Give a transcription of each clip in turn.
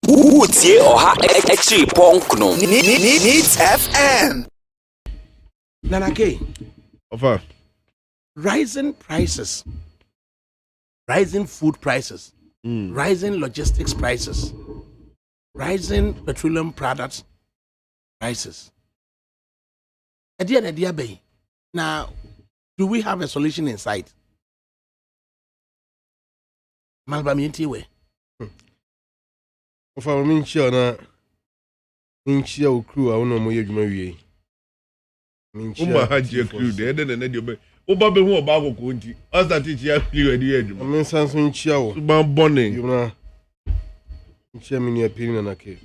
Utie oha extra punk no. Needs FM. Nanake. Over. Rising prices. Rising food prices. Rising logistics prices. Rising petroleum products prices. Now, do we have a solution in sight? Malbamientiwe. Of our minchia na minchia crew, I don't know your Marie. Minchia had your crew dead and then you Oba be who about Kunti. As that is your crew at the edge. I mean, something chill. Bonnie, you know. Minchia in your opinion and a cake.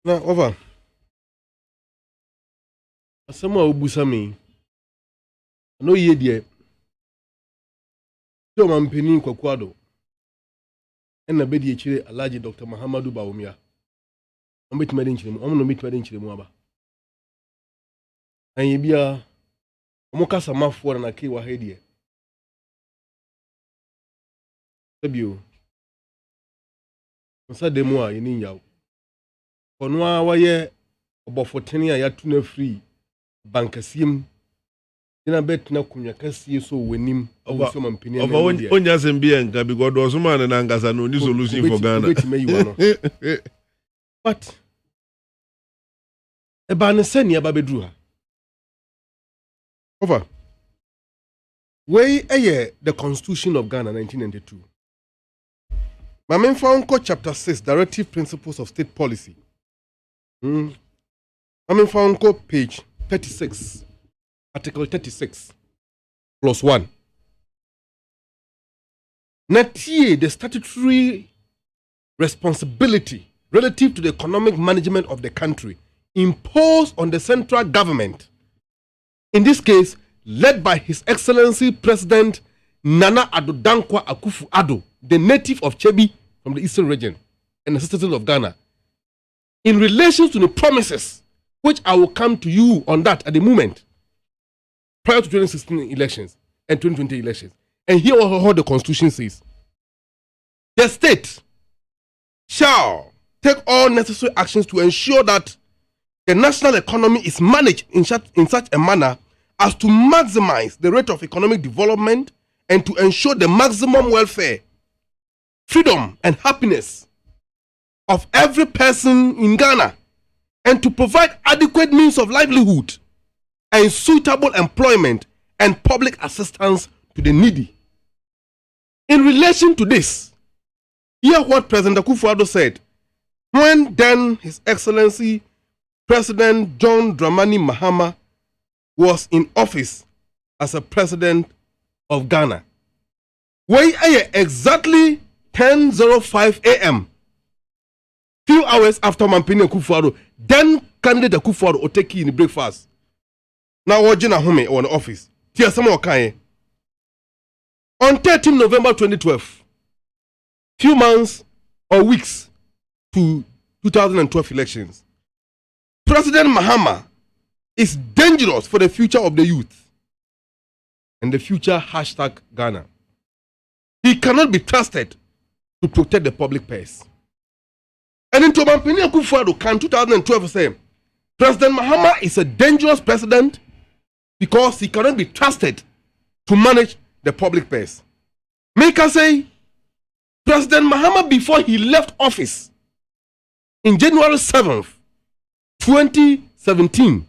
Now, over. Someone who busami. I know ye dear. So I'm penning Akufo-Addo. And the bedi chile alaji Dr. Muhammadu Bawumia. I'm bit made in Chile. I'm no bit made in Chile. And ye be a Mokasa Mafwa and a Kiwa Hedia. Sabio. Masa demoa in Yao. For no way about 14 years, I tune free. Bankasim. Then I bet na kunyakasi so wenim over some opinion. Over Onya Sembianka because there was man and Angasa no new solution for Ghana. But a banesenia babedruha. Over. Way the Constitution of Ghana 1992. My main found chapter 6, Directive Principles of State Policy. My main found page 36. Article 36, plus 1. Natie, the statutory responsibility relative to the economic management of the country imposed on the central government, in this case, led by His Excellency President Nana Addo Dankwa Akufo-Addo, the native of Chebi from the Eastern region and the citizen of Ghana, in relation to the promises, which I will come to you on that at the moment, prior to 2016 elections and 2020 elections. And here what the Constitution says. The state shall take all necessary actions to ensure that the national economy is managed in such a manner as to maximize the rate of economic development and to ensure the maximum welfare, freedom, and happiness of every person in Ghana, and to provide adequate means of livelihood and suitable employment and public assistance to the needy. In relation to this, hear what President Akufo-Addo said when then His Excellency President John Dramani Mahama was in office as a president of Ghana. When exactly 10:05 a.m., few hours after Mampini Akufo-Addo, then candidate Akufo-Addo Oteki in the breakfast. Now, we're going to on the office. Here, some more kind. On 13 November 2012, few months or weeks to 2012 elections, President Mahama is dangerous for the future of the youth and the future #Ghana. He cannot be trusted to protect the public purse. And in Tobampini Akufo-Addo can 2012 say, President Mahama is a dangerous president because he cannot be trusted to manage the public purse. Make us say, President Mahama, before he left office in January 7th, 2017,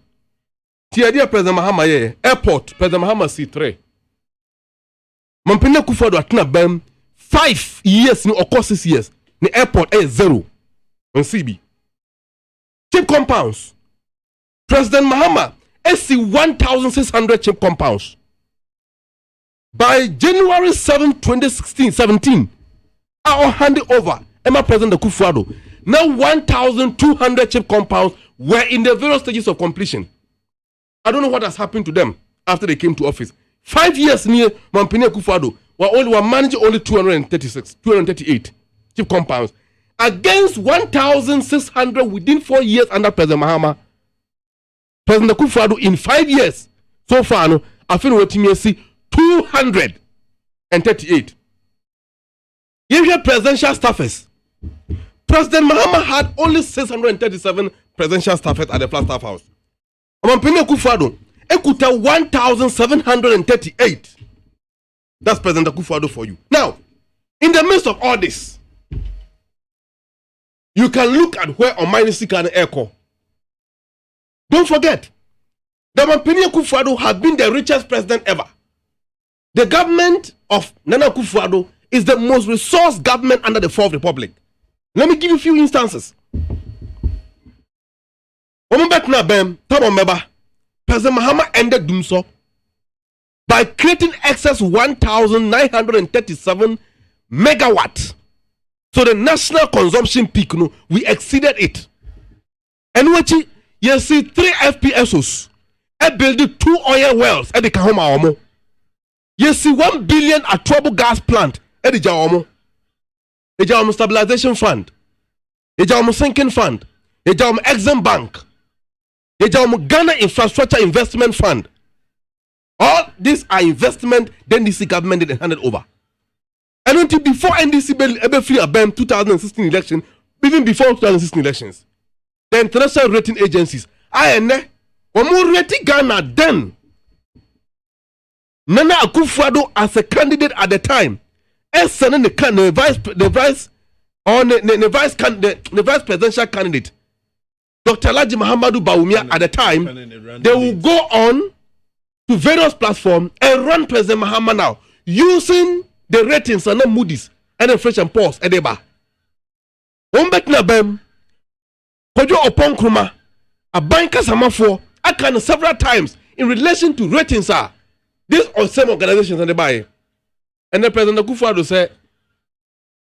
Tiadia President Mahama airport, President Mahama C3. Mampina Akufo-Addo atina bem 5 years or 6 years. The airport is 0 on CB. Cheap compounds. President Mahama SC 1,600 cheap compounds. By January 7, 2017, I will hand it over. Emma President Akufo-Addo. Now 1,200 cheap compounds were in the various stages of completion. I don't know what has happened to them after they came to office. 5 years near Mampini Akufo-Addo were managing only 238 cheap compounds against 1,600 within 4 years under President Mahama. President Akufo-Addo in 5 years so far, no, I feel what you see 238. Usual presidential staffers. President Mahama had only 637 presidential staffers at the Flagstaff House. Amampini Akufo-Addo, Ekuta 1,738. That's President Akufo-Addo for you. Now, in the midst of all this, you can look at where Omanisika and Eko. Don't forget, the Amampini Akufo-Addo has been the richest president ever. The government of Nana Akufo-Addo is the most resourced government under the Fourth Republic. Let me give you a few instances. President Mahama ended Dumso by creating excess 1,937 megawatts. So the national consumption peak, we exceeded it. And which you see 3 FPSOs, I built 2 oil wells at the Kahoma Omo. You see 1 billion at trouble gas plant at the Jaomo. The Jaomo Stabilization Fund, the Jaomo Sinking Fund, the Jaomo Exim Bank, the Jaomo Ghana Infrastructure Investment Fund. All these are investment the NDC government did handed over. And until before NDC ever free a BEM 2016 election, even before 2016 elections, the international rating agencies, INE, were more rating Ghana then. Nana Akufo-Addo as a candidate at the time, the vice presidential candidate, Dr. Alhaji Muhammadu Bawumia at the time, they will go on to various platforms and run President Mahama now using the ratings and the Moody's and the Fresh and Pulse at the bar. Bem, Kojo Oponkruma, a banker Samafo, I can several times in relation to ratings are these are same organizations and the buy. And the President Akufo-Addo said,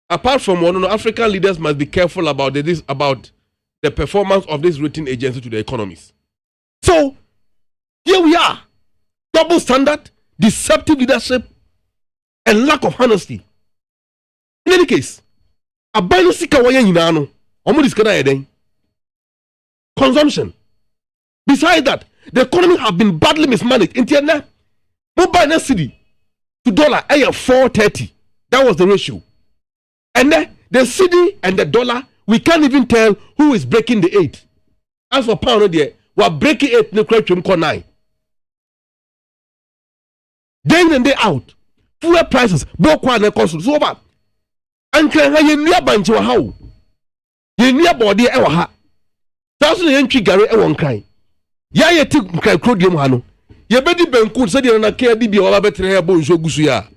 apart from one, African leaders must be careful about the performance of this rating agency to the economies. So here we are, double standard, deceptive leadership, and lack of honesty. In any case, a binosika waya yinano, omo consumption. Besides that, the economy have been badly mismanaged. In mobile city to dollar, 430. That was the ratio. And then the city and the dollar, we can't even tell who is breaking the 8. As for pound, we're breaking 8 in the question 9. Day in and day out, fuel prices, bokwa and cost so over. And can you near bunch of how? You near body ever ha. Thousand entry gary a one kind. Ya ye took crodium hano. Ye bedi benku said you're not care be or better hair bones so gusuya.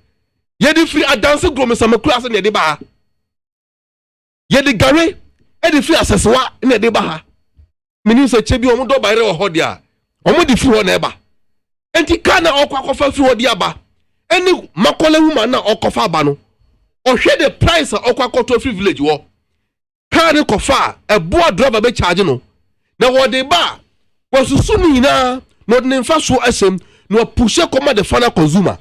Ye the free a dancing grom some class in the deba. Ye the gary, and the free assessor in the debaha. Meaning say chebi omudo by real hodia. Omo the free neighbor. And he can't all coffee through diaba. Any Makole woman or Kofabano. Or share the price of Okwakoto free village war. Carry Kofa, a boa driver be charging. Now what they bar was soon na not an infrastructure SM, no pusher command the final consumer.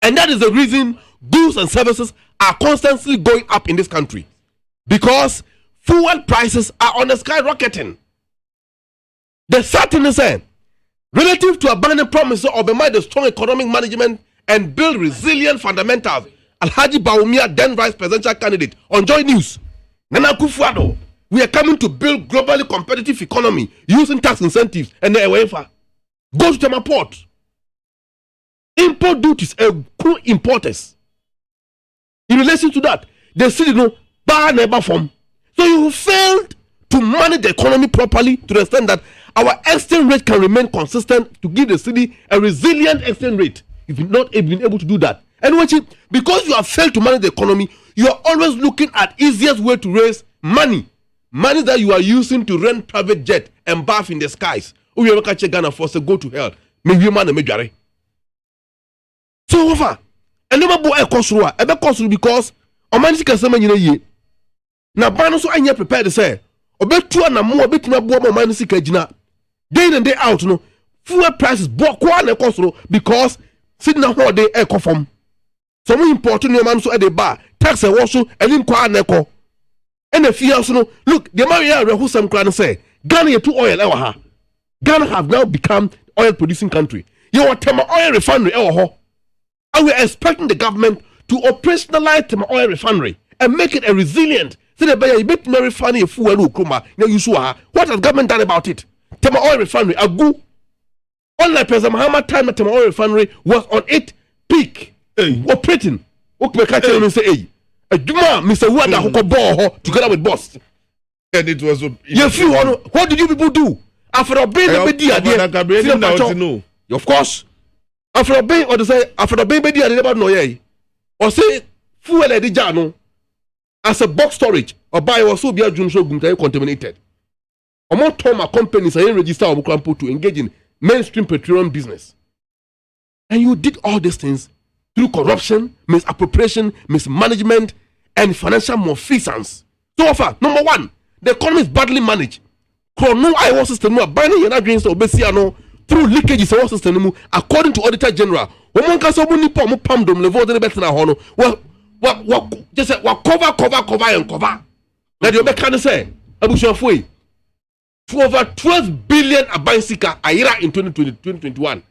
And that is the reason goods and services are constantly going up in this country. Because fuel prices are on the skyrocketing. The certain is relative to abandoned promises of the strong economic management and build resilient fundamentals. Alhaji Bawumia, then vice presidential candidate, on Joy News. Nana Akufo-Addo, we are coming to build globally competitive economy using tax incentives and the UEFA. Go to Tema Port. Import duties are cool importers. In relation to that, the city no bar never form. So you failed to manage the economy properly to the extent that our exchange rate can remain consistent to give the city a resilient exchange rate. If you've not been able to do that. And because you have failed to manage the economy, you are always looking at easiest way to raise money. Money that you are using to rent private jet and bath in the skies. Oh, you ever catch Ghana for say go to hell. Maybe man and maybe. So over. And never boy a cost because Omanisi can say ye. Now Bano so anya prepared to say. Obetua na mo obetima bo Omanisi kajina. Day in and day out, no fuel prices because sitting na ho dey e from. Some important no man so at the bar tax e wo so elin kwa naeko. And the fears no look the man here who some can say Ghana ye to oil ewa ha. Ghana have now become oil producing country. You want tema oil refinery ewa ho. And we are expecting the government to operationalize the oil refinery and make it a resilient. So the buyer make me refinery a fuel ukuma. Now you saw what has government done about it? Tema oil refinery a go. Unlike President Mahama time that Tema oil refinery was on its peak, operating. Okay, catch him and say, "Hey, Juma, Mr. Wanda who could ball together with boss." And it was. What did you people do? After being the media, of course. After being or to say after being media, they never know ye. Or say fuel at the jano as a box storage or buy or so be a jun show contaminated. Among Toma companies are registered to engage in mainstream petroleum business. And you did all these things through corruption, misappropriation, mismanagement, and financial malfeasance. So far, number one, the economy is badly managed. No IWA system, binding your dreams to Obesiano through leakages of our system, according to Auditor General. Woman can so many pam dom level the better hono. What just say what cover and cover. Now you can say Abushafui for over 12 billion Abansika Aira in 2021.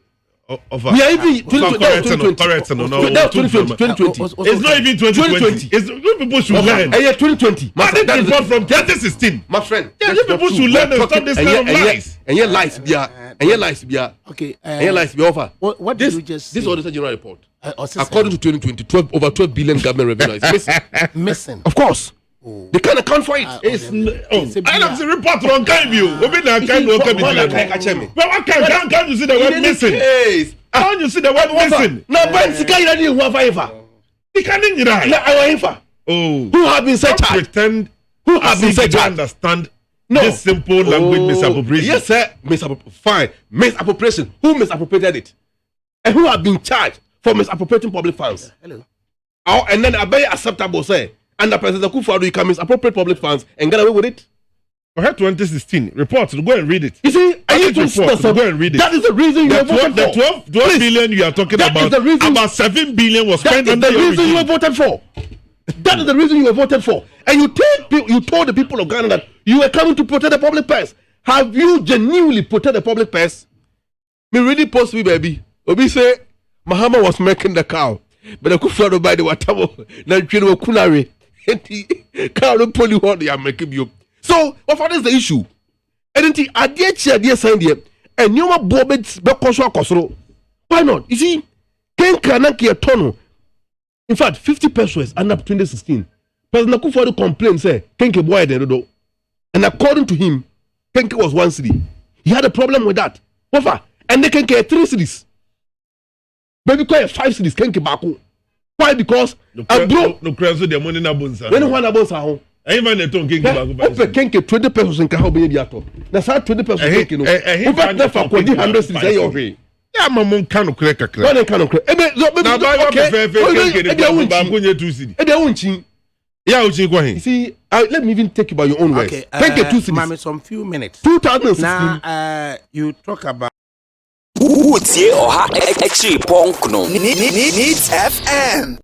We are even 2020. It's not even 2020. It's people should learn. 2020. That is report from 2016. My friend. People should learn and stop this kind of lies. And your lies be okay. And your lies be offer. What did you just say? This Auditor General report. According to 2020, over 12 billion government revenue is missing. Of course. Oh. They can't account for it. I don't see report wrong kind view. But what can you see the word missing? How you see the word missing? No, but it's kind of whoever. He can't right. Oh, who have been said pretend who have been said to understand this simple language misappropriation. Yes, sir. Fine. Misappropriation. Who misappropriated it? And who have been charged for misappropriating public funds? Hello. Oh, and then a very acceptable say. Under President Akufo-Addo, you can misappropriate public funds and get away with it. I heard 2016 reports. Go and read it. You see, go and read it. That is the reason you voted for. The 12 billion you are talking about. About 7 billion was spent under your regime. That is the reason you voted for. That is the reason you voted for. And you told the people of Ghana that you were coming to protect the public purse. Have you genuinely protected the public purse? Me really post me, baby. Obi say Mahama was making the cow, but Akufo-Addo by the water. Now you kunare. Can't pull what they are making you. So, what is the issue? And then I dear sign there, and you are bobbed back. Why not? You see, Ken Kanaki a tono. In fact, 50 pesos under 2016. President Akufo-Addo complained, say, Kenke boy the do. And according to him, Kenke was 1 city. He had a problem with that. And they can get 3 cities. Baby call 5 cities, Kenke Baku. Why? Because no crazy the money na bonsa. When one abonsa ho. Any man they talk Kenke Baku. Ope Kenke 20 pesos in Kaho be ato. Na sa 20 pesos Kenke no. Ope na fa kwadi 100 cities say your way. Ya mamon kan okre kakra. One kan okre. Na ba fe Kenke de Baku nye 2 cities. E dey unchin. Yeah, unchin kwa hin. You see, let me even take you by your own words. Kenke 2 cities. Mami, some few minutes. 2016. Now, you talk about Utie oha extra punk no. Needs FM.